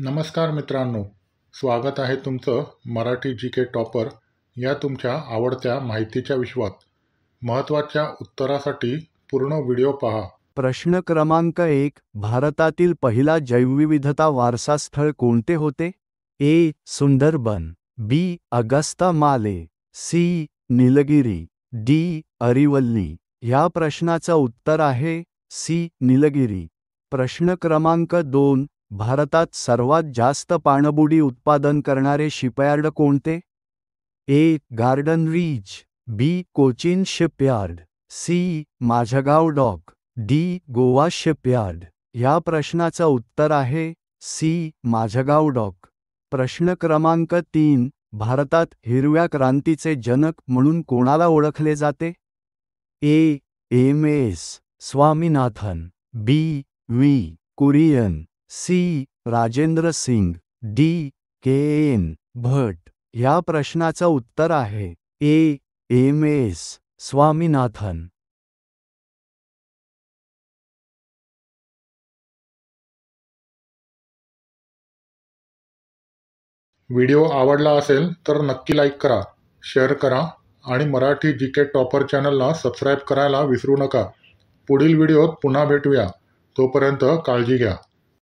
नमस्कार मित्रांनो, स्वागत आहे तुमचं मराठी जी के टॉपर या तुमच्या आवडत्या माहितीच्या विश्वात. महत्त्वाच्या उत्तरासाठी पूर्ण व्हिडिओ पहा. प्रश्न क्रमांक 1. भारतातील पहिला जैवविविधता वारसा स्थळ कोणते होते? ए. सुंदरबन, बी. अगस्ता माले, सी. नीलगिरी, डी. अरिवल्ली. ह्या प्रश्नाचं उत्तर आहे सी. नीलगिरी. प्रश्न क्रमांक 2. भारतात सर्वात जास्त पाणबुडी उत्पादन करणारे शिपयार्ड कोणते? A. Garden Reach, B. Cochin shipyard, C. Mazagon dock, D. Goa shipyard. ह्या प्रश्नाचं उत्तर आहे सी. माझगाव डॉक. प्रश्न क्रमांक 3. भारतात हिरव्या क्रांतीचे जनक म्हणून कोणाला ओळखले जाते? A. M. S. Swaminathan, B. V. Kurien, C. Rajendra Singh, D. K. N. Bhat. ह्या प्रश्नाचं उत्तर आहे A. M. S. Swaminathan. Video आवडला असेल तर नक्की लाईक करा, शेअर करा आणि मराठी जी के टॉपर चॅनलला सबस्क्राईब करायला विसरू नका. पुढील व्हिडिओत पुन्हा भेटूया. तोपर्यंत काळजी घ्या.